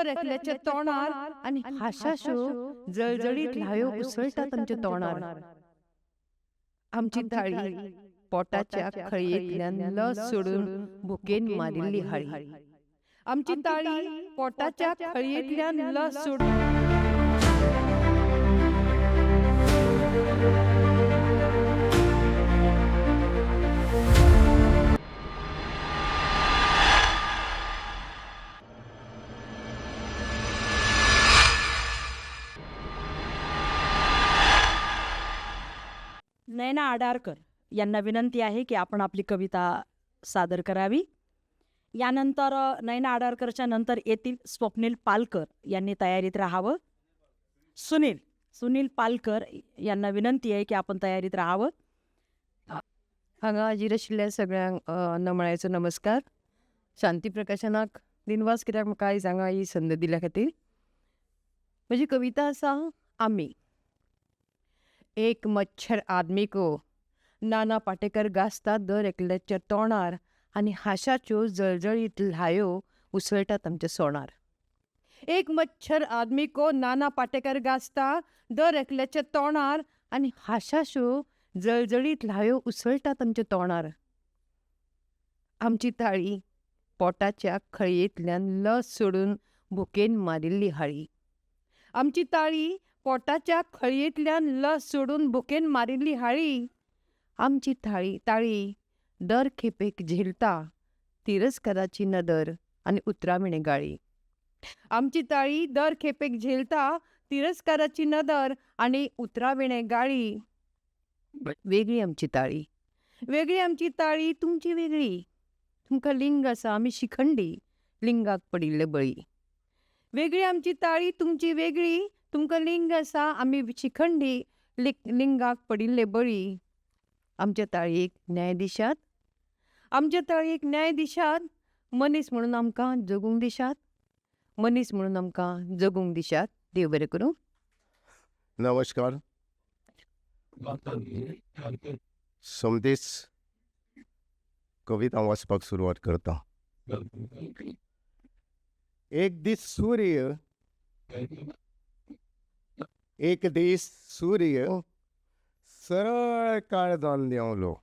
दर एकल्याच्या तोंडार आणि हाशाशो जळजळीत ल्हायो उसळटात आमच्या तोंडार. आमची थाळी पोटाच्या खळयेंतल्यान लस सोडून भुकेन मारिल्ली हाळी. आमची ताळी पोटाच्या खळयेंतल्यान लस सोडून नयना आडारकर यांना विनंती आहे की आपण आपली कविता सादर करावी. यानंतर नयना आडारकरच्या नंतर येथील स्वप्नील पालकर यांनी तयारीत राहावं. सुनील पालकर यांना विनंती आहे की आपण तयारीत राहावं. हांगा हाजीर आशिल्ल्या सगळ्यांक नमळायचो नमस्कार. शांती प्रकाशनाक दिनवास कित्याक म्हाका आयज हांगा ही संद दिल्या खातीर. म्हजी कविता आसा आमी. एक मच्छर आदमी को नाना पाटेकर गाजतात दर एकल्याच्या तोंडार आनी हाशाच्यो जळजळीत ल्हायो उसळटात आमच्या सोणार. एक मच्छर आदमी को नाना पाटेकर गाजता दर एकल्याच्या तोंडार आनी हाशाच्यो जळजळीत ल्हायो उसळटात आमच्या तोंडार. आमची थाळी पोटाच्या खळयेंतल्यान लस सोडून भुकेन मारिल्ली हाळी. आमची ताळी पोटाच्या खळयेंतल्यान लस सोडून भुकेन मारिल्ली हाळी. आमची ताळी दर खेपेक झेलता तिरस्काराची नदर आनी उतरामिणे गाळी. आमची ताळी दर खेपेक झेलता तिरस्काराची नदर आनी उतराविणे गाळी. वेगळी आमची ताळी तुमची वेगळी. तुमकां लिंग आसा आमी शिखंडी लिंगाक पडिल्ले बळी. वेगळी आमची ताळी तुमची वेगळी. तुमकां लिंग आसा आमी शिखंडी लिंगाक पडिल्ले बळी. आमच्या ताळयेक न्याय दिशात. मनीस म्हणून आमकां जगूंक दिशात. देव बरें करूं. नमस्कार. समतीच कविता वाचपाक सुरवात करता. एक दीस सूर्य सरळ काळजान देंवलो.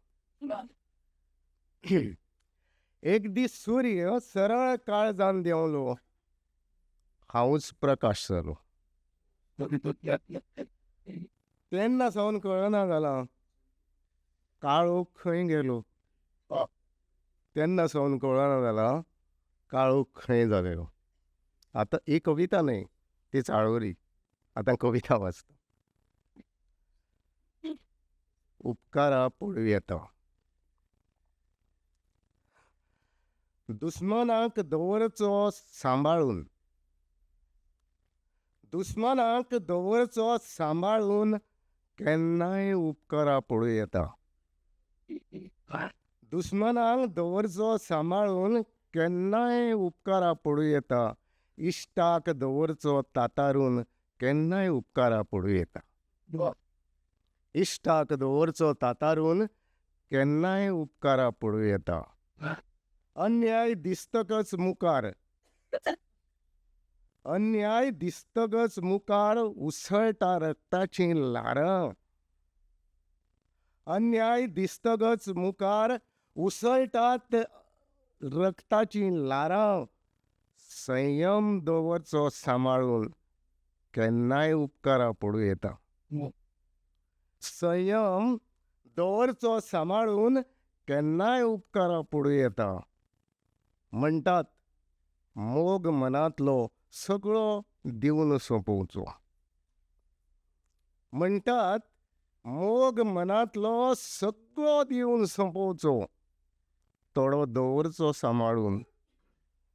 एक दीस सूर्य सरळ काळजान देंवलो. हांवूच प्रकाश जालो. तेन्ना सावन कळना जालां काळोख खंय गेलो. तेन्ना सावन कळना जालां काळोख खंय जालेलो. आतां ही कविता न्हय, ती चाळवरी. आतां कविता वाचता. उपकारा पडूं येता. दुस्मनाक दवरचो सांबाळून केन्नाय उपकारा पडूं येता. दुस्मनाक दवरचो सांबाळून केन्नाय उपकारा पडूं येता. इश्टाक दवरचो तातारून केन्नाय उपकारा पडूं येता. इश्टाक दवरचो तातारून केन्नाय उपकारा पडूं येता. अन्याय दिसतकच मुखार उसळटा रक्ताची ल्हारां. अन्याय दिसतकच मुखार उसळटात रक्ताची ल्हारां. संयम दवरचो सांबाळून केन्नाय उपकारा पडूं येता. संयम दवरचो सांबाळून केन्नाय उपकारा पडूं येता. म्हणटात मोग मनांतलो सगळो दिवन सोंपोवचो. तोडो दवरचो सांबाळून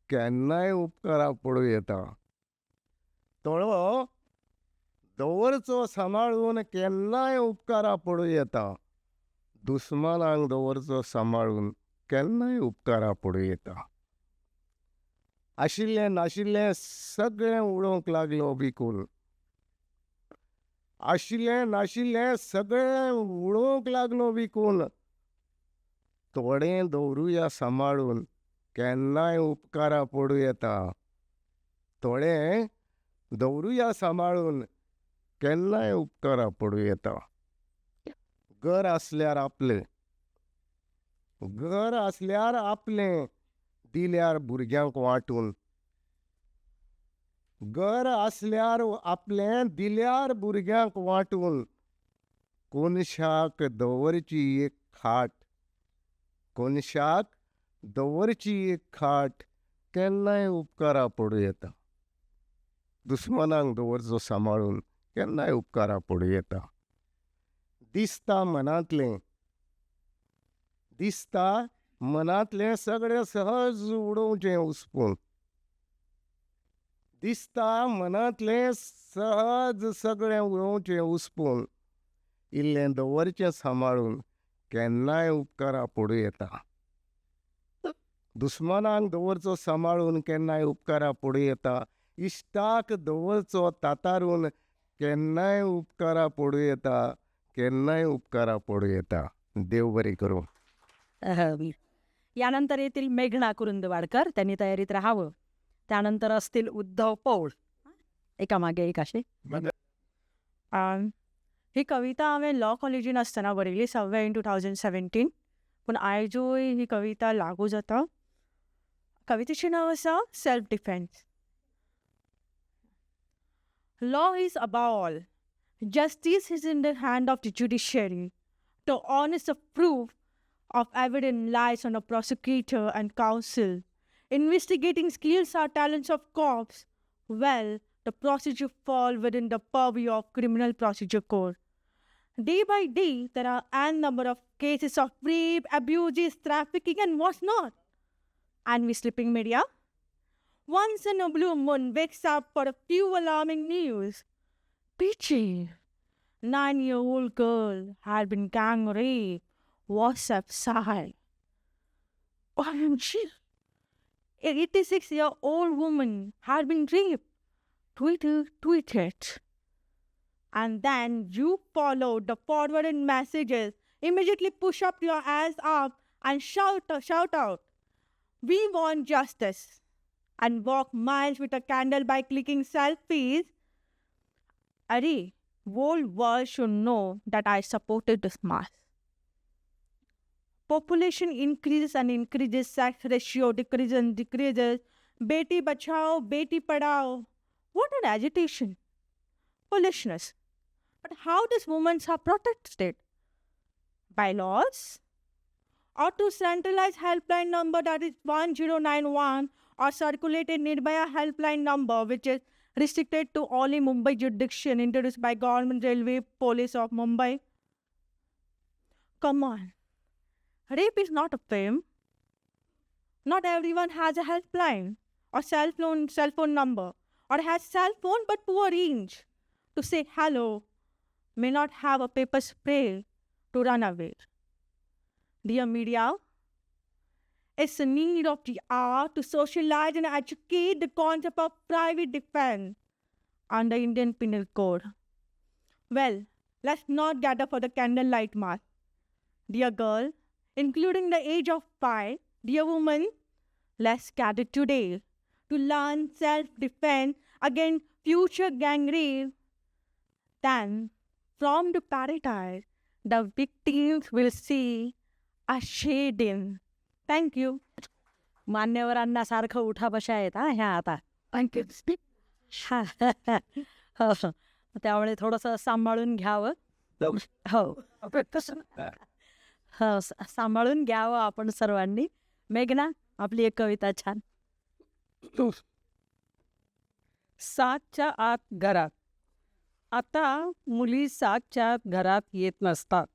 केन्नाय उपकारा पडूं येता. तोडो दवरचो सांबाळून केन्नाय उपकारा पडूं येता. दुस्मनांक दवरचो सांबाळून केन्नाय उपकारा पडूं येता. आशिल्लें नाशिल्लें सगळें उडोवंक लागलो विकून. थोडें दवरुया सांबाळून केन्नाय उपकारा पडूं येता. थोडे दवरुया सांबाळून, केन्नाय उपकारा पडूं येता. घर आसल्यार आपलें, घर आसल्यार आपलें, दिल्यार भुरग्यांक वांटून. घर आसल्यार आपलें, दिल्यार भुरग्यांक वांटून. कोनशाक दवरची एक खाट, कोनशाक दवरची एक खाट, केन्नाय उपकारा पडूं येता. दुस्मानांक दवरचो सांबाळून, केन्नाय उपकारा पडूं येता. दिसता मनांतलें, दिसता मनांतलें सगळें सहज उडोवचें हुस्पून. दिसता मनांतलें सहज सगळें उडोवचें हुस्पून. इल्लें दवरचें सांबाळून, केन्नाय उपकारा पडूं येता. दुस्मानांक दवरचो सांबाळून, केन्नाय उपकारा पडूं येता. इश्टाक दवरचो तातारून, केन्नाय उपकारा पडूं येता, केन्नाय उपकारा पडूं येता. देव बरें करूं. यानंतर येतील मेघना कुरुंदवाडकर, त्यांनी तयारीत राहावं. त्यानंतर असतील उद्धव पौळ, एकामागे एक असे. ही कविता हांवें लॉ कॉलेजीन आसतना बरयली 6/2017. पूण आयजूय ही कविता लागू जाता. कवितेचें नांव आसा self defence. Law is above all. Justice is in the hand of the judiciary. The honest of proof of evidence lies on a prosecutor and counsel. Investigating skills or talents of cops, well, the procedure fall within the purview of criminal procedure code. Day by day, there are n number of cases of rape, abuses, trafficking, and what's not. And we sleeping media? Once in a blue moon wakes up for a few alarming news. Peachy, 9-year-old girl had been gang raped. WhatsApp side. OMG. 86-year-old woman had been raped. Twitter tweeted. And then you follow the forwarded messages. Immediately push up your ass up and shout out, "We want justice." And walk miles with a candle by clicking selfies. Ari, whole world should know that I supported this mass. Population increases and increases, sex ratio decreases and decreases. Beti bachao, beti padhao. What an agitation. Foolishness. But how does women are protected? By laws? Or to centralized helpline number that is 1091, or circulated Nirbhaya helpline number which is restricted to only Mumbai jurisdiction, introduced by Government Railway Police of Mumbai. Come on. Rape is not a film. Not everyone has a helpline or cell phone number, or has cell phone but poor range to say hello, may not have a paper spray to run away. Dear media, it's the need of the hour to socialize and educate the concept of private defense under Indian Penal Code. Well, let's not gather for the candlelight mass. Dear girl, including the age of 5, dear woman, let's gather today to learn self-defense against future gang rape. Then, from the paradise, the victims will see a shading. Thank you. मान्यवरांना सारखं उठा बशा आहेत ह्या आता. Thank you. हो. त्यामुळे थोडंसं सांभाळून घ्यावं. हो हो, सांभाळून घ्यावं आपण सर्वांनी. मेघना, आपली एक कविता छान. 7च्या आत घरात. आता मुली 7च्या आत घरात येत नसतात.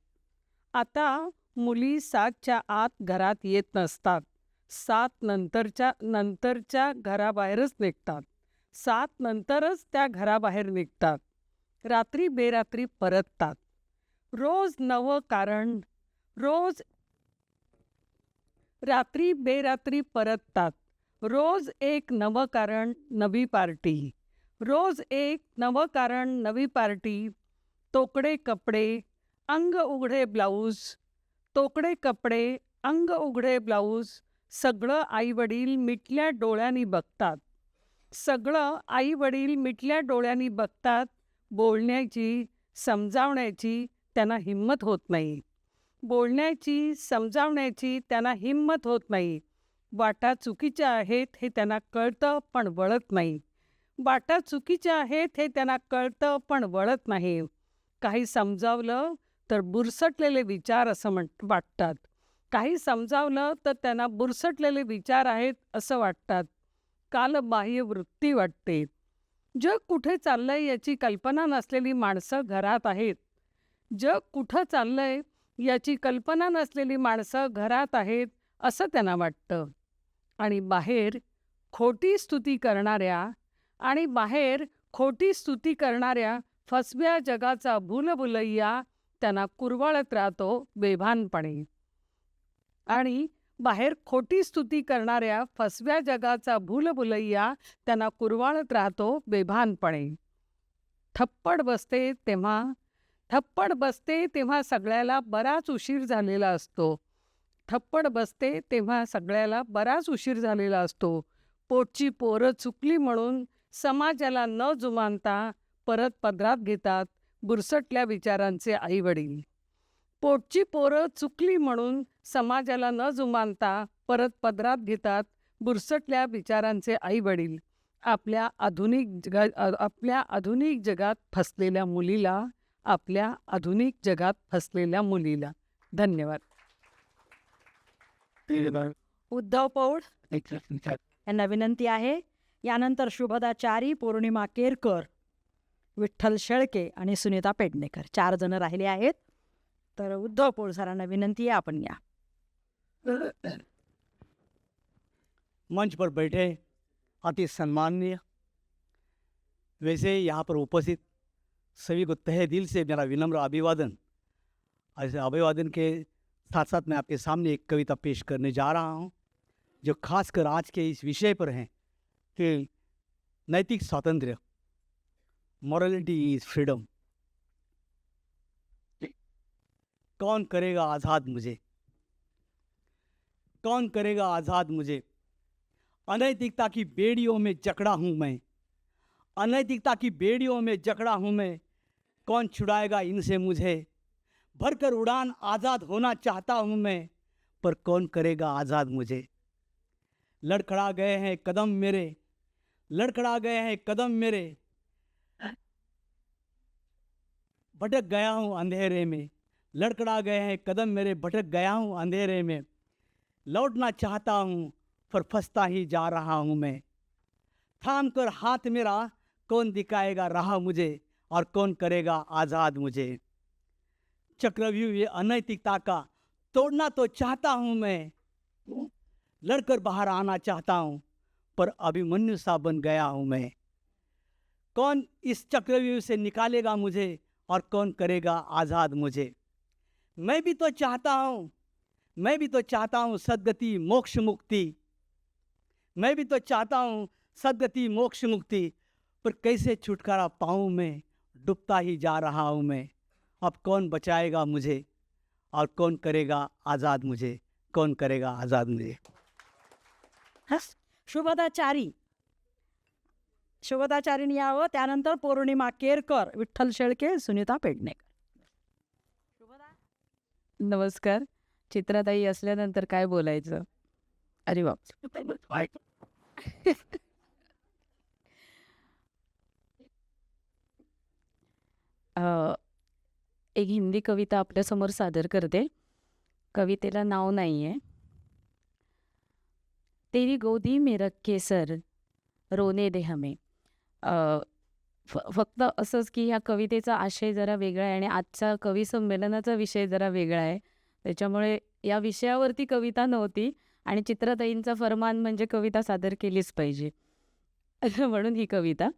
आता मुली 7च्या आत घरात येत नसतात. 7 नंतरच्या घराबाहेरच निघतात. 7 नंतरच त्या घराबाहेर निघतात. रात्री बेरात्री परततात. रोज नवं कारण, रात्री बेरात्री परततात. रोज एक नवं कारण, नवी पार्टी. रोज एक नवं कारण, नवी पार्टी. तोकडे कपडे, अंग उघडे ब्लाऊज. तोकडे कपडे, अंग उघडे ब्लाऊज. सगळं आईवडील मिटल्या डोळ्यांनी बघतात. सगळं आई वडील मिटल्या डोळ्यांनी बघतात. बोलण्याची, समजावण्याची त्यांना हिंमत होत नाही. बोलण्याची, समजावण्याची त्यांना हिंमत होत नाही. वाटा चुकीच्या आहेत हे त्यांना कळतं पण वळत नाही. वाटा चुकीच्या आहेत हे त्यांना कळतं पण वळत नाही. काही समजावलं तर बुरसटलेले विचार असं वाटतात. काही समजावलं तर त्यांना बुरसटलेले विचार आहेत असं वाटतात. कालबाह्य वृत्ती वाटते. जग कुठे चाललंय याची कल्पना नसलेली माणसं घरात आहेत. जग कुठं चाललंय याची कल्पना नसलेली माणसं घरात आहेत असं त्यांना वाटतं. आणि बाहेर खोटी स्तुती करणाऱ्या फसव्या जगाचा भूलभुलैया त्यांना कुरवाळत राहतो बेभानपणे. आणि बाहेर खोटी स्तुती करणाऱ्या फसव्या जगाचा भूलभुलैया त्यांना कुरवाळत राहतो बेभानपणे. थप्पड बसते तेव्हा सगळ्याला बराच उशीर झालेला असतो. थप्पड बसते तेव्हा सगळ्याला बराच उशीर झालेला असतो. पोटची पोरं चुकली म्हणून समाजाला न जुमानता परत पदरात घेतात बुरसटल्या विचारांचे आईवडील. पोटची पोरं चुकली म्हणून समाजाला न जुमानता परत पदरात घेतात बुरसटल्या विचारांचे आईवडील. आपल्या आधुनिक जगात फसलेल्या मुलीला धन्यवाद. उद्धव पौड यांना विनंती आहे. यानंतर शुभदाचारी, पौर्णिमा केरकर, विठ्ठल शेळके आणि सुनीता पेडणेकर 4 जण राहिले आहेत. तर उद्धव पौड सरांना विनंती आहे, आपण या. मंच पर बैठे अति सम्माननीय, वैसे यहाँ पर उपस्थित सभी को तहे दिल से मेरा विनम्र अभिवादन. ऐसे अभिवादन के साथ साथ मैं आपके सामने एक कविता पेश करने जा रहा हूँ जो खासकर आज के इस विषय पर है कि नैतिक स्वातंत्र्य, मॉरलिटी इज फ्रीडम. कौन करेगा आज़ाद मुझे, कौन करेगा आज़ाद मुझे. अनैतिकता की बेड़ियों में जकड़ा हूँ मैं, अनैतिकता की बेड़ियों में जकड़ा हूँ मैं. कौन छुड़ाएगा इनसे मुझे. भरकर उड़ान आज़ाद होना चाहता हूँ मैं, पर कौन करेगा आज़ाद मुझे. लड़खड़ा गए हैं कदम मेरे, लड़खड़ा गए हैं कदम मेरे. भटक गया हूँ अंधेरे में, लड़खड़ा गए हैं कदम मेरे. भटक गया हूँ अंधेरे में. लौटना चाहता हूँ पर फंसता ही जा रहा हूँ मैं. थाम कर हाथ मेरा कौन दिखाएगा राह मुझे, और कौन करेगा आज़ाद मुझे. चक्रव्यूह ये अनैतिकता का तोड़ना तो चाहता हूँ मैं, लड़कर बाहर आना चाहता हूँ पर अभिमन्यु सा बन गया हूँ मैं. कौन इस चक्रव्यूह से निकालेगा मुझे, और कौन करेगा आज़ाद मुझे. मैं भी तो चाहता हूँ सद्गति मोक्ष मुक्ति. मैं भी तो चाहता हूँ सद्गति मोक्ष मुक्ति, पर कैसे छुटकारा पाऊँ मैं, डूबता ही जा रहा हूँ मैं. अब कौन बचाएगा मुझे, और कौन करेगा आज़ाद मुझे, कौन करेगा आज़ाद मुझे. शुभदाचारीनी यावं. त्यानंतर पौर्णिमा केरकर, विठ्ठल शेळके, सुनीता पेडणेकर. नमस्कार. चित्राताई असल्यानंतर काय बोलायचं. अरे बाप. एक हिंदी कविता आपल्यासमोर सादर करते. कवितेला नाव नाही आहे. तेरी गोदी में रख के सर रोने दे हमें. फक्त असंच की ह्या कवितेचा आशय जरा वेगळा आहे आणि आजच्या कवी संमेलनाचा विषय जरा वेगळा आहे. त्याच्यामुळे या विषयावरती कविता नव्हती आणि चित्राताईंचा फरमान म्हणजे कविता सादर केलीच पाहिजे म्हणून ही कविता.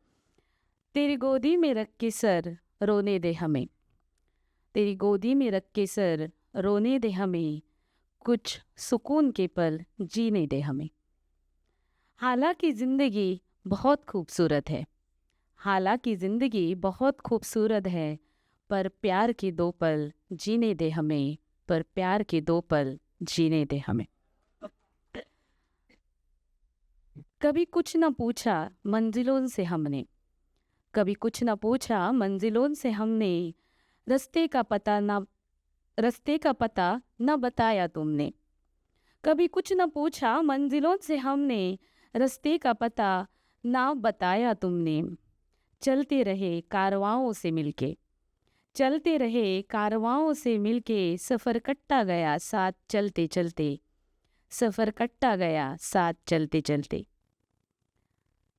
तेरी गोदी में रख के सर रोने दे हमें, तेरी गोदी में रख के सर रोने दे हमें, कुछ सुकून के पल जीने दे हमें. हालांकि ज़िंदगी बहुत खूबसूरत है, हालांकि ज़िंदगी बहुत खूबसूरत है, पर प्यार के 2 पल जीने दे हमें, पर प्यार के 2 पल जीने दे हमें. कभी कुछ न पूछा मंजिलों से हमने, कभी कुछ न पूछा मंजिलों से हमने, रास्ते का पता न बताया तुमने। कभी कुछ न पूछा मंजिलों से हमने, रास्ते का पता ना बताया तुमने। चलते रहे कारवाओं से मिलके, चलते रहे कारवाओं से मिलके, सफ़र कटता गया साथ चलते चलते, सफ़र कटता गया साथ चलते चलते।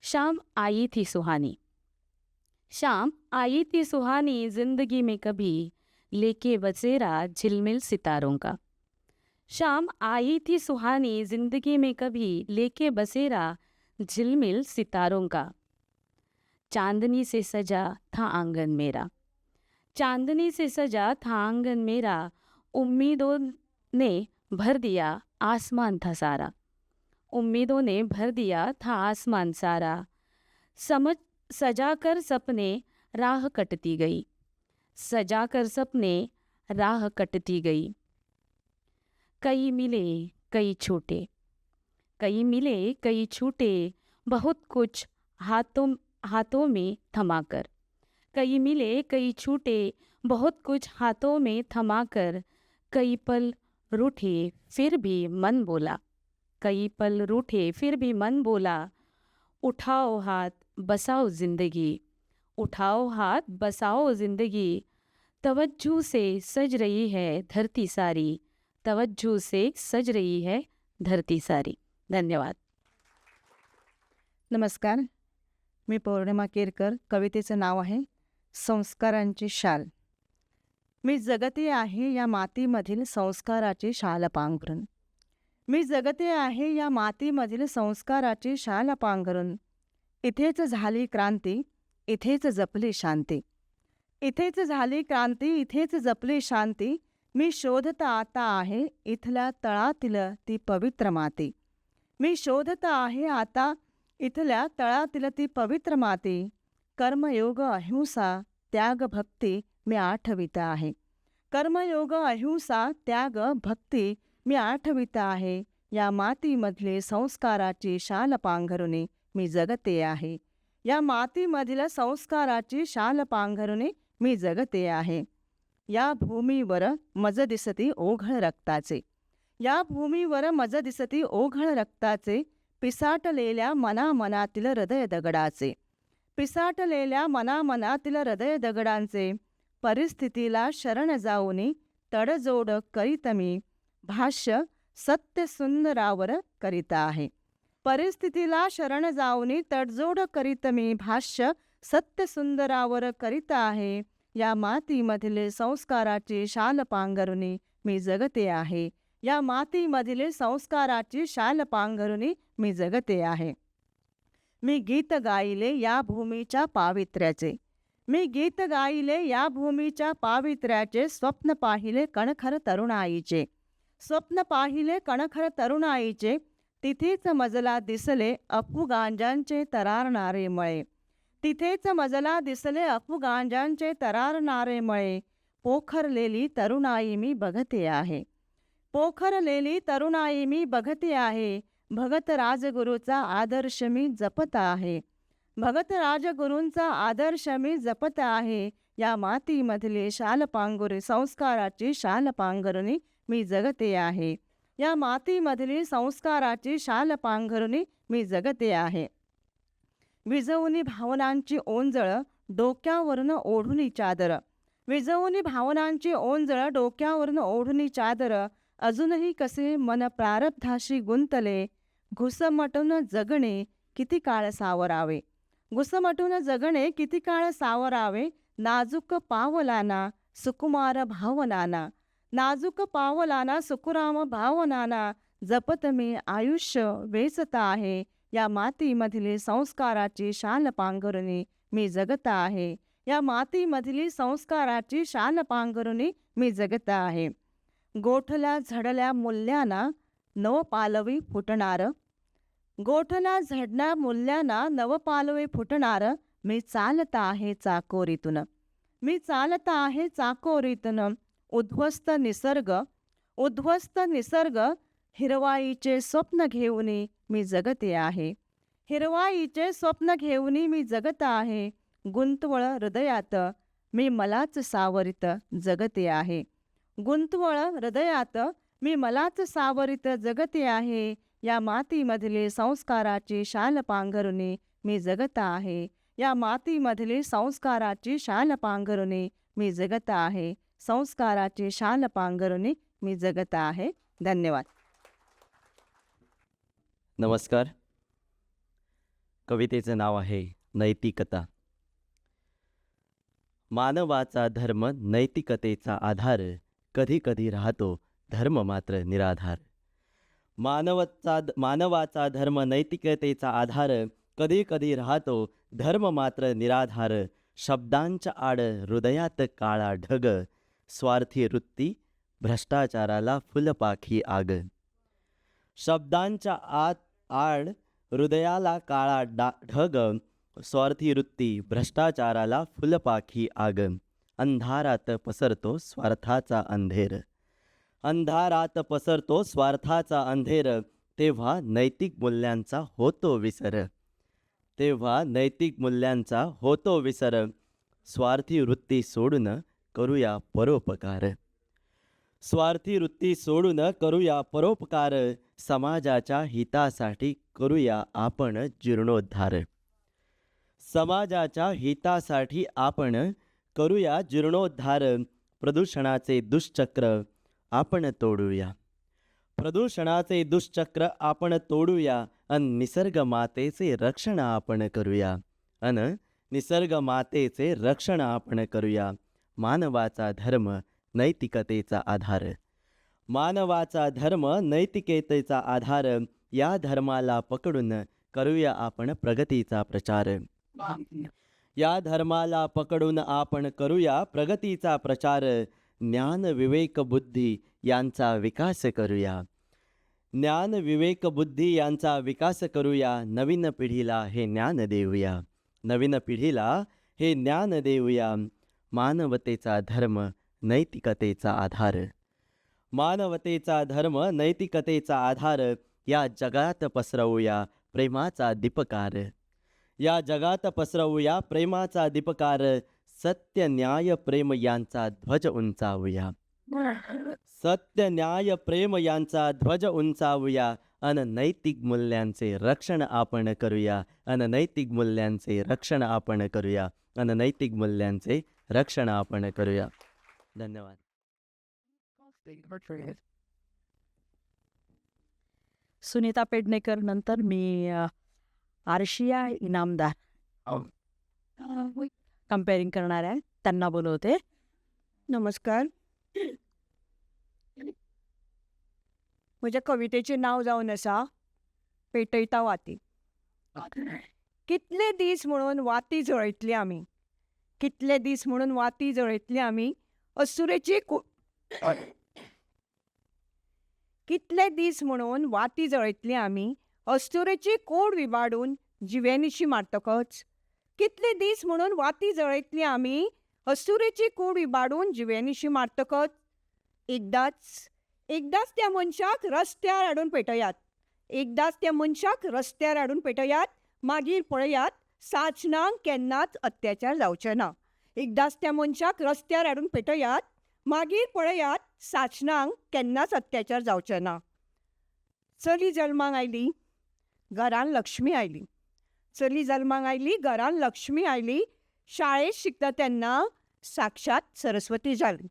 शाम आई थी सुहानी, शाम आई थी सुहानी जिंदगी में कभी, लेके बसेरा झिलमिल सितारों का। शाम आई थी सुहानी जिंदगी में कभी, लेके बसेरा झिलमिल सितारों का। चांदनी से सजा था आंगन मेरा, चांदनी से सजा था आंगन मेरा, उम्मीदों ने भर दिया आसमान था सारा, उम्मीदों ने भर दिया था आसमान सारा। समझ सजाकर सपने राह कटती गई, सजाकर सपने राह कटती गई। कई मिले कई छूटे, कई मिले कई छूटे, बहुत कुछ हाथों में थमाकर। कई मिले कई छूटे, बहुत कुछ हाथों में थमाकर। कई पल रूठे फिर भी मन बोला, कई पल रूठे फिर भी मन बोला। उठाओ हाथ बसाओ जिंदगी, उठाओ हाथ बसाओ जिंदगी। तवज्जो से सज रही है धरती सारी, तवज्जो से सज रही है धरती सारी। धन्यवाद. नमस्कार, मी पौर्णिमा केरकर. कवितेचं नाव आहे संस्कारांची शाल. मी जगते आहे या मातीमधील संस्काराची शाल पांघरून, मी जगते आहे या मातीमधील संस्काराची शाल पांघरून. इथेच झाली क्रांती, इथेच जपली शांती, इथेच झाली क्रांती, इथेच जपली शांती. मी शोधत आता आहे इथल्या तळातील ती पवित्र माती, मी शोधत आहे आता इथल्या तळातील ती पवित्र माती. कर्मयोग अहिंसा त्याग भक्ती मी आठवित आहे, कर्मयोग अहिंसा त्याग भक्ती मी आठवित आहे. या मातीमधले संस्काराची शाल पांघरुणे मी जगते आहे, या मातीमधील संस्काराची शाल पांघरुणे मी जगते आहे. या भूमीवर मज दिसती ओघळ रक्ताचे, या भूमीवर मज दिसती ओघळ रक्ताचे. पिसाटलेल्या मनामनातील हृदय दगडाचे, पिसाटलेल्या मनामनातील हृदय दगडांचे. परिस्थितीला शरण जाऊनी तडजोड करीत मी, भाष्य सत्य सुंदरावर करीत आहे. परिस्थितीला शरण जाऊनी तडजोड करीत मी, भाष्य सत्य सुंदरावर करीत आहे. या मातीमधले संस्काराची शाल पांघरुणी मी जगते आहे, या मातीमधले संस्काराची शाल पांघरुणी मी जगते आहे. मी गीत गायले या भूमीच्या पावित्र्याचे, मी गीत गायले या भूमीच्या पावित्र्याचे. स्वप्न पाहिले कणखर तरुणाईचे, स्वप्न पाहिले कणखर तरुणाईचे. तिथेच मजला दिसले अफुगांजांचे तरारणारे मळे, तिथेच मजला दिसले अफुगांजांचे तरारणारे मळे. पोखरलेली तरुणाई मी बघते आहे, पोखरलेली तरुणाई मी बघते आहे. भगत राजगुरूचा आदर्श मी जपत आहे, भगत राजगुरूंचा आदर्श मी जपत आहे. या मातीमधले शाल पांघरुणे संस्काराची शाल पांघरुणी मी जगते आहे, या मातीमधली संस्काराची शाल पांघरुणी मी जगते आहे. विजवूनी भावनांची ओंजळ डोक्यावरून ओढुनी चादर, विजवूनी भावनांची ओंजळ डोक्यावरून ओढुनी चादर. अजूनही कसे मन प्रारब्धाशी गुंतले, घुसमटून जगणे किती काळ सावरावे, घुसमटून जगणे किती काळ सावरावे. नाजूक पावलाना सुकुमार भावनाना, नाजूक पावलाना सुकुराम भावनाना. जपत मी आयुष्य वेचत आहे, या मातीमधली संस्काराची शाल पांघरुणी मी जगत आहे, या मातीमधली संस्काराची शाल पांघरुणी मी जगत आहे. गोठल्या झडल्या मूल्यांना नवपालवी फुटणार, गोठल्या झडल्या मूल्यांना नवपालवी फुटणार. मी चालत आहे चाकोरीतून, मी चालत आहे चाकोरीतून. उद्ध्वस्त निसर्ग, उद्ध्वस्त निसर्ग हिरवाईचे स्वप्न घेऊन मी जगते आहे, हिरवाईचे स्वप्न घेऊन मी जगत आहे. गुंतवळ हृदयात मी मलाच सावरित जगते आहे. गुंतवळ हृदयात मी मलाच सावरित जगते आहे. या मातीमधले संस्काराची शाल पांघरुणे मी जगत आहे. या मातीमधले संस्काराची शाल पांघरुणे मी जगत आहे. संस्काराची शाल पांघरुणे मी जगत आहे. धन्यवाद. नमस्कार. कवितेचं नाव आहे नैतिकता. मानवाचा धर्म नैतिकतेचा आधार, कधी कधी राहतो धर्म मात्र निराधार. मानवाचा धर्म नैतिकतेचा आधार, कधी कधी राहतो धर्म मात्र निराधार. शब्दांच्या आड हृदयात काळा ढग, स्वार्थी वृत्ती भ्रष्टाचाराला फुलपाखी आग. शब्दांच्या आड हृदयाला काळा ढग, स्वार्थी वृत्ती भ्रष्टाचाराला फुलपाखी आग. अंधारात पसरतो स्वार्थाचा अंधेर, अंधारात पसरतो स्वार्थाचा अंधेर. तेव्हा नैतिक मूल्यांचा होतो विसर, तेव्हा नैतिक मूल्यांचा होतो विसर. स्वार्थी वृत्ती सोडून करूया परोपकार, स्वार्थी वृत्ती सोडून करूया परोपकार. समाजाच्या हितासाठी करूया आपण जीर्णोद्धार, समाजाच्या हितासाठी आपण करूया जीर्णोद्धार. प्रदूषणाचे दुष्चक्र आपण तोडूया, प्रदूषणाचे दुष्चक्र आपण तोडूया. निसर्ग मातेचे रक्षण आपण करूया, निसर्ग मातेचे रक्षण आपण करूया. मानवाचा धर्म नैतिकतेचा आधार, मानवाचा धर्म नैतिकतेचा आधार. या धर्माला पकडून करूया आपण प्रगतीचा प्रचार, या धर्माला पकडून आपण करूया प्रगतीचा प्रचार. ज्ञान विवेक बुद्धी यांचा विकास करूया, ज्ञान विवेक बुद्धी यांचा विकास करूया. नवीन पिढीला हे ज्ञान देऊया, नवीन पिढीला हे ज्ञान देऊया. मानवतेचा धर्म नैतिकतेचा आधार, मानवतेचा धर्म नैतिकतेचा आधार. या जगात पसरवूया प्रेमाचा दीपकार, या जगात पसरवूया प्रेमाचा दीपकार. सत्य न्याय प्रेम यांचा ध्वज उंचावूया, सत्य न्याय प्रेम यांचा ध्वज उंचावूया. नैतिक मूल्यांचे रक्षण आपण करूया, नैतिक मूल्यांचे रक्षण आपण करूया, नैतिक मूल्यांचे रक्षण आपण करूया. धन्यवाद. सुनीता पेडणेकर नंतर मी आरशिया इनामदार कंपेअरिंग करणार आहे, त्यांना बोलवते. नमस्कार. म्हज्या कवितेचें नांव जावन आसा पेटयता वाती. कितले दीस म्हणून वाती जळयतली आमी, कितले दीस म्हणून वाती जळयतली आमी. अस्तुरेची कितले दीस म्हणून वाती जळयतली आमी. अस्तुरेची कोड विबाडून जिवेनिशी मारतकच. कितले दीस म्हणून वाती जळयतली आमी. अस्तुरेची कूड विबाडून जिवेनिशी मारतकच. एकदाच त्या मनशाक रस्त्यार हाडून पेटयात, एकदाच त्या मनशाक रस्त्यार हाडून पेटयात. मागीर पळयात साचणांक केन्नाच अत्याचार जावचे ना. एकदाच त्या मनशाक रस्त्यार हाडून पेटयात, मागीर पळयात साचणांक केन्नाच अत्याचार जावचे ना. चली जल्माक आयली, घरान लक्ष्मी आयली. चली जल्माक आयली, घरान लक्ष्मी आयली. शाळेत शिकता तेन्ना साक्षात सरस्वती जाली,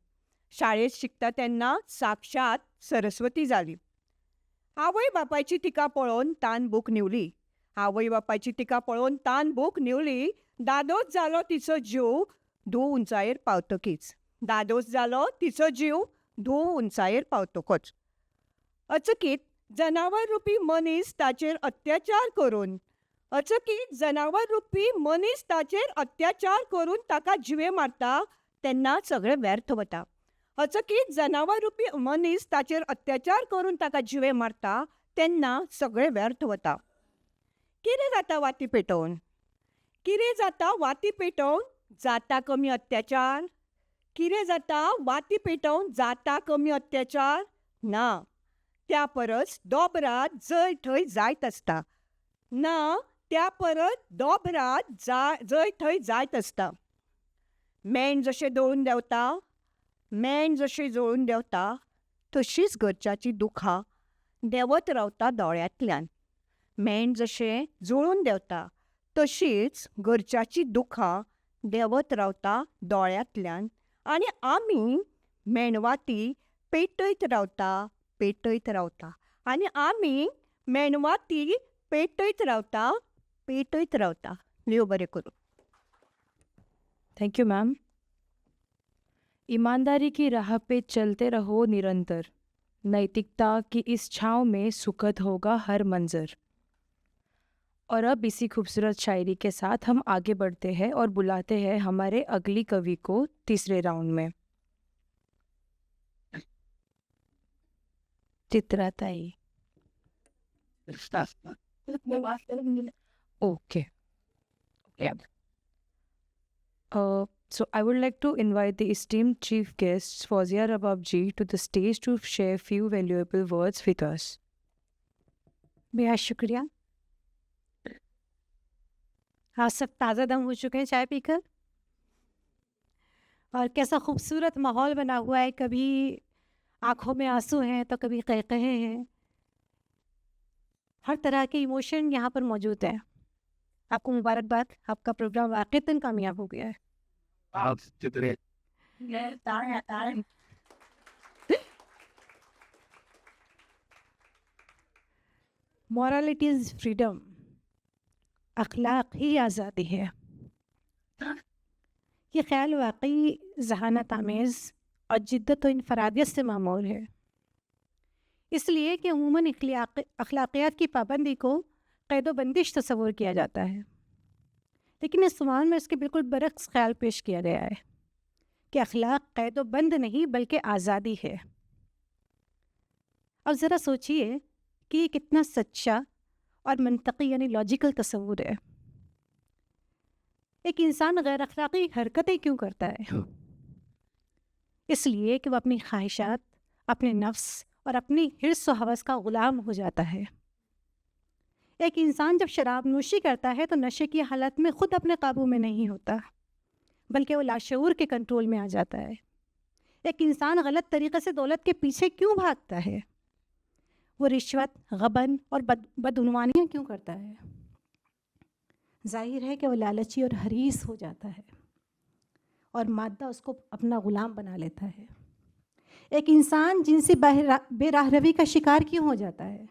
शाळेत शिकता तेन्ना साक्षात सरस्वती जाली. आवय बापायची तिका पळोवन तान बूक निवली, आवय बापायची तिका पळोवन तान बूक निवली. दादोस जालो तिचो जीव धूव उंचायेर पावतकीच, दादोस जालो तिचो जीव धूव उंचायेर पावतकच. अचकीत जनावर रुपी मनीस ताचेर अत्याचार करून, अचकीत जनावर रुपी मनीस ताचेर अत्याचार करून ताका जिवे मारता तेन्ना सगळें व्यर्थ वता. अचकीत जनावर रुपी मनीस ताचेर अत्याचार करून ताका जिवे मारता तेन्ना सगळें व्यर्थ वता. कितें जाता वाती पेटोवन, कितें जाता वाती पेटोवन. जाता कमी अत्याचार, कितें जाता वाती पेटोवन. जाता कमी अत्याचार ना, त्या परस दोबरात जंय थंय जायत आसता. ना, त्या परत दोबरात जंय थंय जायत आसता. मेण जशें दळून देंवता तशींच घरच्याची दुखां देंवत रावता दोळ्यांतल्यान. मेण जशें जळून देंवता तशींच घरच्याची दुखां देंवत रावता दोळ्यांतल्यान आनी आमी मेणवाती पेटयत रावता आनी आमी मेणवाती पेटयत रावता. देव बरें करूं. Thank you ma'am. ईमानदारी की राह पे चलते रहो निरंतर, नैतिकता की इस छाँव में सुखद होगा हर मंजर. और अब इसी खूबसूरत शायरी के साथ हम आगे बढ़ते हैं और बुलाते हैं हमारे अगली कवि को तीसरे राउंड में. चित्राताई. Okay. Yeah. So I would like to invite the esteemed chief guests Fawzia Rabab ji to the stage to share few valuable words with us. बेहद शुक्रिया. आप सब ताज़ा दम हो चुके हैं चाय पीकर, और कैसा खूबसूरत माहौल बना हुआ है. कभी आँखों में आंसू हैं तो कभी क़हक़हे हैं. हर तरह के इमोशन यहाँ पर मौजूद हैं. आपको मुबारकबाद. आपका प्रोग्राम वाक़ईतन कामयाब हो गया है. Morality is freedom. अखलाक ही आज़ादी है. ये ख्याल वाकई ज़हानत आमेज़ और जिद्दत व इनफरादियत से मामूल है, इसलिए कि अमूमन अखलाकियात की पाबंदी को क़ैद व बंदिश तस्वुर किया जाता है. लेकिन इस सवाल में इसके बिल्कुल बरक्स ख्याल पेश किया गया है कि अखलाक क़ैद व बंद नहीं बल्कि आज़ादी है. अब ज़रा सोचिए कि ये कितना सच्चा और मंतकी यानी लॉजिकल तस्वुर है. एक इंसान गैर अखलाकी हरकतें क्यों करता है? इसलिए कि वह अपनी ख्वाहिशात, अपने नफ्स और अपनी हिर्स व हवस का ग़ुलाम हो जाता है. एक इंसान जब शराब नोशी करता है तो नशे की हालत में ख़ुद अपने काबू में नहीं होता, बल्कि वो लाशऊर के कंट्रोल में आ जाता है. एक इंसान गलत तरीक़े से दौलत के पीछे क्यों भागता है? वो रिश्वत, गबन और बदउनवानियाँ क्यों करता है? ज़ाहिर है कि वो लालची और हरीस हो जाता है और मादा उसको अपना ग़ुलाम बना लेता है. एक इंसान जिनसी बेराहरवी का शिकार क्यों हो जाता है?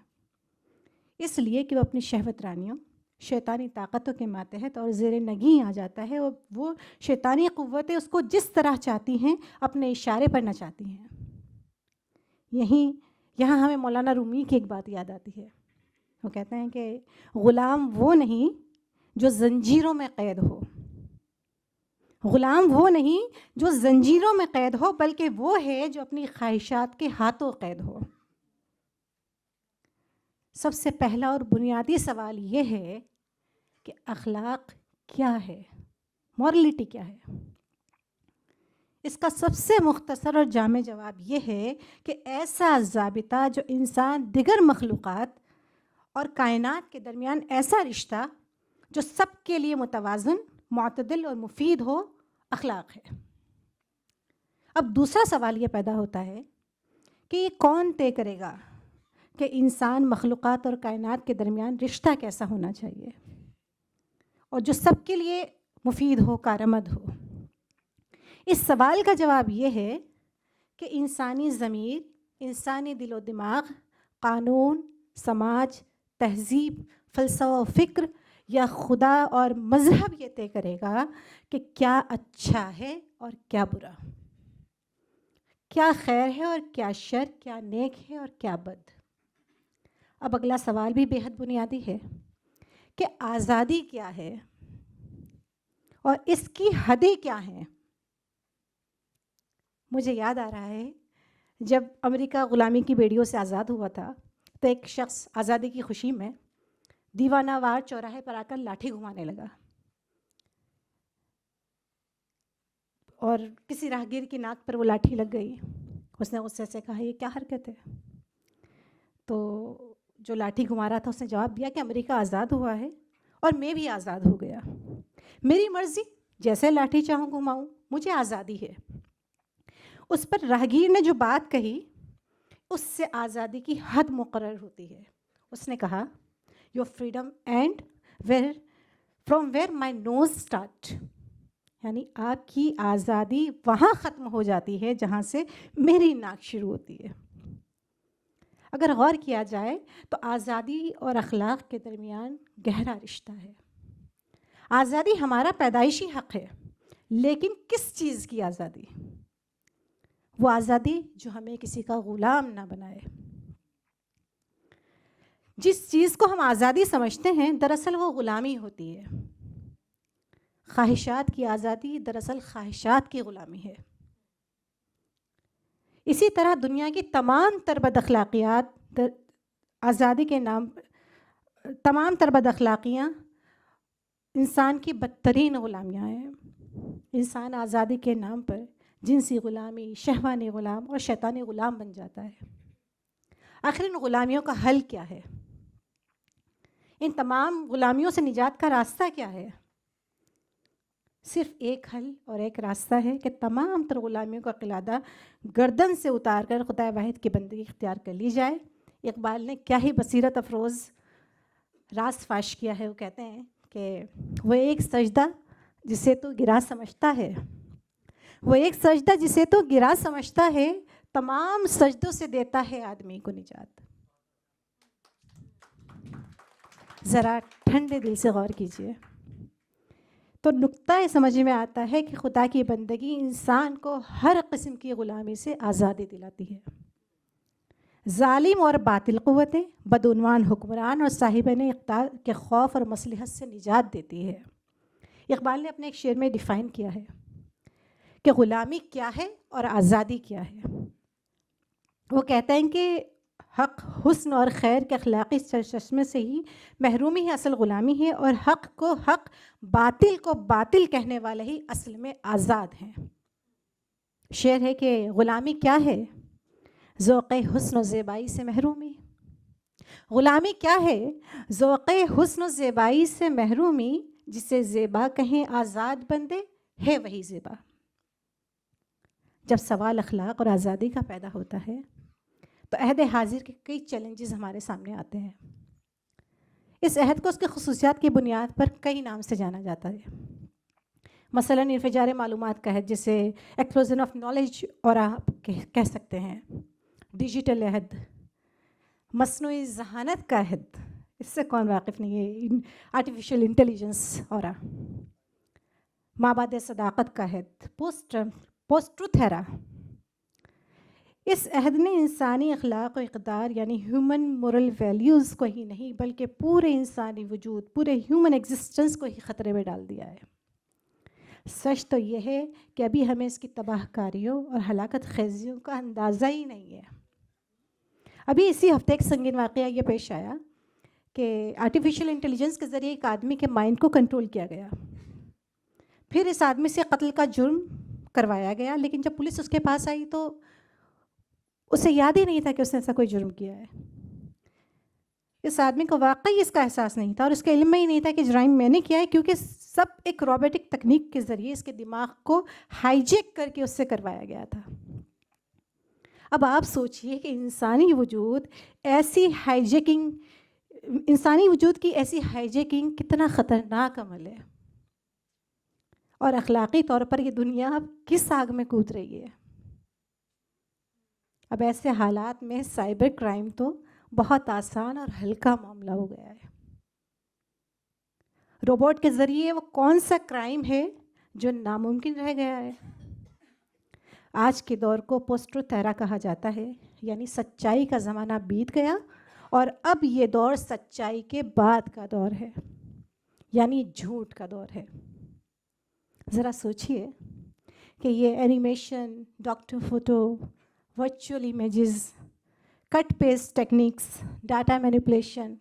इसलिए कि वो अपनी शहवत रानियों, शैतानी ताकतों के मातहत और ज़ेर नगी आ जाता है. और वो शैतानी क़ुव्वतें उसको जिस तरह चाहती हैं अपने इशारे पर नचाती हैं. यहाँ हमें मौलाना रूमी की एक बात याद आती है. वो कहते हैं कि ग़ुलाम वो नहीं जो ज़ंजीरों में क़ैद हो, ग़ुलाम वो नहीं जो ज़ंजीरों में क़ैद हो, बल्कि वो है जो अपनी ख्वाहिशात के हाथों क़ैद हो. सबसे पहला और बुनियादी सवाल ये है कि अखलाक क्या है, मॉरलिटी क्या है? इसका सबसे मुख्तसर और जामे जवाब ये है कि ऐसा ज़ाबिता जो इंसान दिगर मखलूक़ात और कायनात के दरमियान ऐसा रिश्ता जो सबके लिए मुतवाज़न, मुअतदिल और मुफीद हो, अखलाक है. अब दूसरा सवाल ये पैदा होता है कि ये कौन तय करेगा कि इंसान, मखलूक़ात और कायनात के दरमियान रिश्ता कैसा होना चाहिए और जो सबके लिए मुफीद हो, कारआमद हो. इस सवाल का जवाब ये है कि इंसानी ज़मीर, इंसानी दिलो दिमाग, कानून, समाज, तहज़ीब, फ़लसफ़ा व फ़िक्र या खुदा और मज़हब ये तय करेगा कि क्या अच्छा है और क्या बुरा, क्या खैर है और क्या शर, क्या नेक है और क्या बद. अब अगला सवाल भी बेहद बुनियादी है कि आज़ादी क्या है और इसकी हदें क्या हैं. मुझे याद आ रहा है जब अमेरिका ग़ुलामी की बेड़ियों से आज़ाद हुआ था तो एक शख्स आज़ादी की खुशी में दीवानावार चौराहे पर आकर लाठी घुमाने लगा और किसी राहगीर की नाक पर वो लाठी लग गई. उसने गुस्से से कहा, ये क्या हरकत है? तो जो लाठी घुमा रहा था उसने जवाब दिया कि अमेरिका आज़ाद हुआ है اور میں بھی آزاد ہو گیا. میری مرضی، جیسے لاٹھی چاہوں گھماؤں، مجھے آزادی ہے. اس پر راہگیر نے جو بات کہی اس سے آزادی کی حد مقرر ہوتی ہے. اس نے کہا یور فریڈم اینڈ فرام ویئر مائی نوز اسٹارٹ، یعنی آپ کی آزادی وہاں ختم ہو جاتی ہے جہاں سے میری ناک شروع ہوتی ہے. اگر غور کیا جائے تو آزادی اور اخلاق کے درمیان گہرا رشتہ ہے. آزادی ہمارا پیدائشی حق ہے، لیکن کس چیز کی آزادی؟ وہ آزادی جو ہمیں کسی کا غلام نہ بنائے. جس چیز کو ہم آزادی سمجھتے ہیں دراصل وہ غلامی ہوتی ہے. خواہشات کی آزادی دراصل خواہشات کی غلامی ہے. اسی طرح دنیا کی تمام تر بد اخلاقیات آزادی کے نام، تمام تر بد اخلاقیاں انسان کی بدترین غلامیاں ہیں. انسان آزادی کے نام پر جنسی غلامی، شہوانی غلام اور شیطانی غلام بن جاتا ہے. آخر ان غلامیوں کا حل کیا ہے؟ ان تمام غلامیوں سے نجات کا راستہ کیا ہے؟ صرف ایک حل اور ایک راستہ ہے کہ تمام تر غلامیوں کا قلادہ گردن سے اتار کر خدا واحد کی بندگی اختیار کر لی جائے. اقبال نے کیا ہی بصیرت افروز راز فاش کیا ہے. وہ کہتے ہیں کہ وہ ایک سجدہ جسے تو گرا سمجھتا ہے، وہ ایک سجدہ جسے تو گرا سمجھتا ہے، تمام سجدوں سے دیتا ہے آدمی کو نجات. ذرا ٹھنڈے دل سے غور کیجیے تو نقطہ سمجھ میں آتا ہے کہ خدا کی بندگی انسان کو ہر قسم کی غلامی سے آزادی دلاتی ہے. ظالم اور باطل قوتیں، بدعنوان حکمران اور صاحبین اقتدار کے خوف اور مصلحت سے نجات دیتی ہے. اقبال نے اپنے ایک شعر میں ڈیفائن کیا ہے کہ غلامی کیا ہے اور آزادی کیا ہے. وہ کہتے ہیں کہ حق، حسن اور خیر کے اخلاقی چشمے سے ہی محرومی ہے اصل غلامی ہے، اور حق کو حق، باطل کو باطل کہنے والے ہی اصل میں آزاد ہیں. شعر ہے کہ غلامی کیا ہے؟ ذوق حسن و زیبائی سے محرومی. غلامی کیا ہے؟ ذوق حسن و زیبائی سے محرومی. جسے زیبا کہیں آزاد بندے، ہے وہی زیبا. جب سوال اخلاق اور آزادی کا پیدا ہوتا ہے تو عہد حاضر کے کئی چیلنجز ہمارے سامنے آتے ہیں. اس عہد کو اس کی خصوصیات کی بنیاد پر کئی نام سے جانا جاتا ہے. مثلاً انفجار معلومات کا عہد، جسے ایکسپلوژن آف نالج اور آپ کہہ سکتے ہیں. ڈیجیٹل عہد، مصنوعی ذہانت کا عہد، اس سے کون واقف نہیں ہے، آرٹیفیشل انٹیلیجنس. اور مابعد صداقت کا عہد، پوسٹ ٹروتھ ایرا. اس عہد نے انسانی اخلاق و اقدار یعنی ہیومن مورل ویلیوز کو ہی نہیں بلکہ پورے انسانی وجود، پورے ہیومن ایگزسٹنس کو ہی خطرے میں ڈال دیا ہے. سچ تو یہ ہے کہ ابھی ہمیں اس کی تباہ کاریوں اور ہلاکت خیزیوں کا اندازہ ہی نہیں ہے. ابھی اسی ہفتے ایک سنگین واقعہ یہ پیش آیا کہ آرٹیفیشل انٹیلیجنس کے ذریعے ایک آدمی کے مائنڈ کو کنٹرول کیا گیا. پھر اس آدمی سے قتل کا جرم کروایا گیا، لیکن جب پولیس اس کے پاس آئی تو اسے یاد ہی نہیں تھا کہ اس نے ایسا کوئی جرم کیا ہے. اس آدمی کو واقعی اس کا احساس نہیں تھا اور اس کے علم میں ہی نہیں تھا کہ جرائم میں نے کیا ہے، کیونکہ سب ایک روبوٹک تکنیک کے ذریعے اس کے دماغ کو ہائی جیک کر کے اس سے کروایا گیا تھا. اب آپ سوچئے کہ انسانی وجود کی ایسی ہائی جیکنگ کتنا خطرناک عمل ہے، اور اخلاقی طور پر یہ دنیا اب کس آگ میں کود رہی ہے. اب ایسے حالات میں سائبر کرائم تو بہت آسان اور ہلکا معاملہ ہو گیا ہے. روبوٹ کے ذریعے وہ کون سا کرائم ہے جو ناممکن رہ گیا ہے؟ آج کے دور کو پوسٹ ٹروتھ ایرا کہا جاتا ہے، یعنی سچائی کا زمانہ بیت گیا اور اب یہ دور سچائی کے بعد کا دور ہے، یعنی جھوٹ کا دور ہے. ذرا سوچئے کہ یہ اینیمیشن، ڈاکٹر فوٹو، ورچوئل امیجز، کٹ پیسٹ ٹیکنیکس، ڈاٹا مینیپولیشن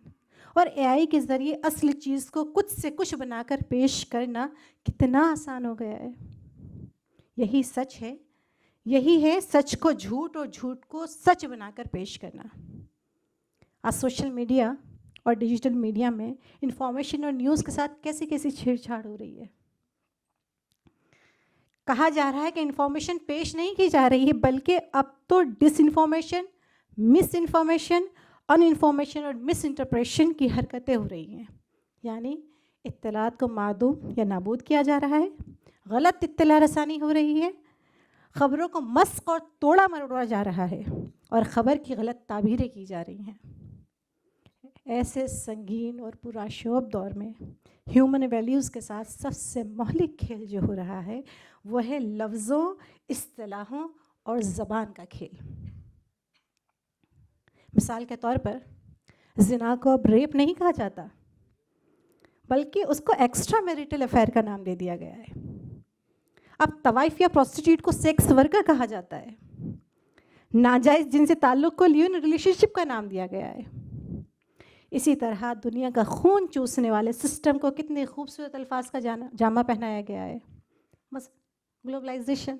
اور اے آئی کے ذریعے اصل چیز کو کچھ سے کچھ بنا کر پیش کرنا کتنا آسان ہو گیا ہے. یہی سچ ہے، یہی ہے سچ کو جھوٹ اور جھوٹ کو سچ بنا کر پیش کرنا. آج سوشل میڈیا اور ڈیجیٹل میڈیا میں انفارمیشن اور نیوز کے ساتھ کیسی کیسی چھیڑ چھاڑ ہو رہی ہے. کہا جا رہا ہے کہ انفارمیشن پیش نہیں کی جا رہی ہے، بلکہ اب تو ڈس انفارمیشن، مس انفارمیشن، ان انفارمیشن اور مس انٹرپریشن کی حرکتیں ہو رہی ہیں. یعنی اطلاعات کو معدوم یا نابود کیا جا رہا ہے، غلط اطلاع رسانی ہو رہی ہے، خبروں کو مسخ اور توڑا مروڑا جا رہا ہے، اور خبر کی غلط تعبیریں کی جا رہی ہیں. ایسے سنگین اور پرآشوب دور میں ہیومن ویلیوز کے ساتھ سب سے مہلک کھیل جو ہو رہا ہے وہ ہے لفظوں، اصطلاحوں اور زبان کا کھیل. مثال کے طور پر زنا کو اب ریپ نہیں کہا جاتا، بلکہ اس کو ایکسٹرا میریٹل افیئر کا نام دے دیا گیا ہے. اب طوائف یا پروسٹیٹیوٹ کو سیکس ورکر کہا جاتا ہے. ناجائز جن سے تعلق کو لیون ریلیشن شپ کا نام دیا گیا ہے. اسی طرح دنیا کا خون چوسنے والے سسٹم کو کتنے خوبصورت الفاظ کا جامہ پہنایا گیا ہے، بس گلوبلائزیشن،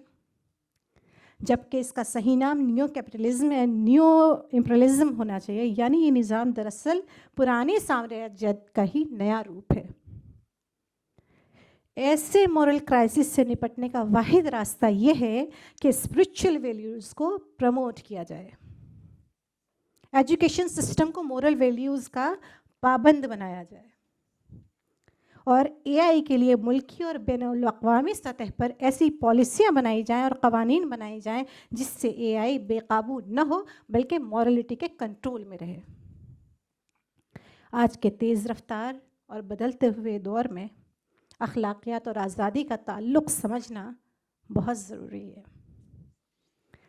جبکہ اس کا صحیح نام نیو کیپٹلزم یا نیو امپریلزم ہونا چاہیے. یعنی یہ نظام دراصل پرانے سامراجیت کا ہی نیا روپ ہے. ایسے مورل کرائسس سے نپٹنے کا واحد راستہ یہ ہے کہ اسپرچل ویلیوز کو پروموٹ کیا جائے. ایجوکیشن سسٹم کو مورل ویلیوز کا پابند بنایا جائے، اور اے آئی کے لیے ملکی اور بین الاقوامی سطح پر ایسی پالیسیاں بنائی جائیں اور قوانین بنائی جائیں جس سے اے آئی بے قابو نہ ہو بلکہ مورلٹی کے کنٹرول میں رہے. آج کے تیز رفتار اور بدلتے ہوئے دور میں اخلاقیات اور آزادی کا تعلق سمجھنا بہت ضروری ہے.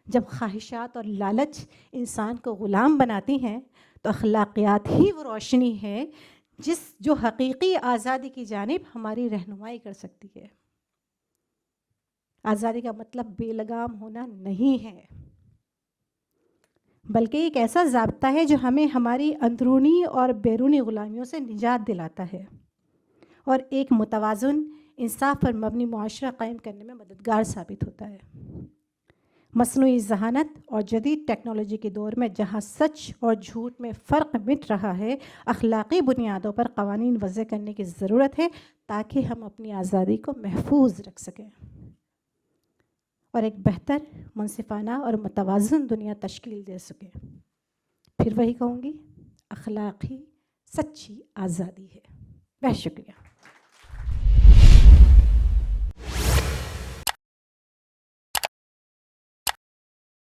جب خواہشات اور لالچ انسان کو غلام بناتی ہیں تو اخلاقیات ہی وہ روشنی ہے جو حقیقی آزادی کی جانب ہماری رہنمائی کر سکتی ہے. آزادی کا مطلب بے لگام ہونا نہیں ہے، بلکہ ایک ایسا ضابطہ ہے جو ہمیں ہماری اندرونی اور بیرونی غلامیوں سے نجات دلاتا ہے اور ایک متوازن، انصاف پر مبنی معاشرہ قائم کرنے میں مددگار ثابت ہوتا ہے. مصنوعی ذہانت اور جدید ٹیکنالوجی کے دور میں جہاں سچ اور جھوٹ میں فرق مٹ رہا ہے، اخلاقی بنیادوں پر قوانین وضع کرنے کی ضرورت ہے تاکہ ہم اپنی آزادی کو محفوظ رکھ سکیں اور ایک بہتر، منصفانہ اور متوازن دنیا تشکیل دے سکیں. پھر وہی کہوں گی، اخلاقی سچی آزادی ہے. بہت شکریہ.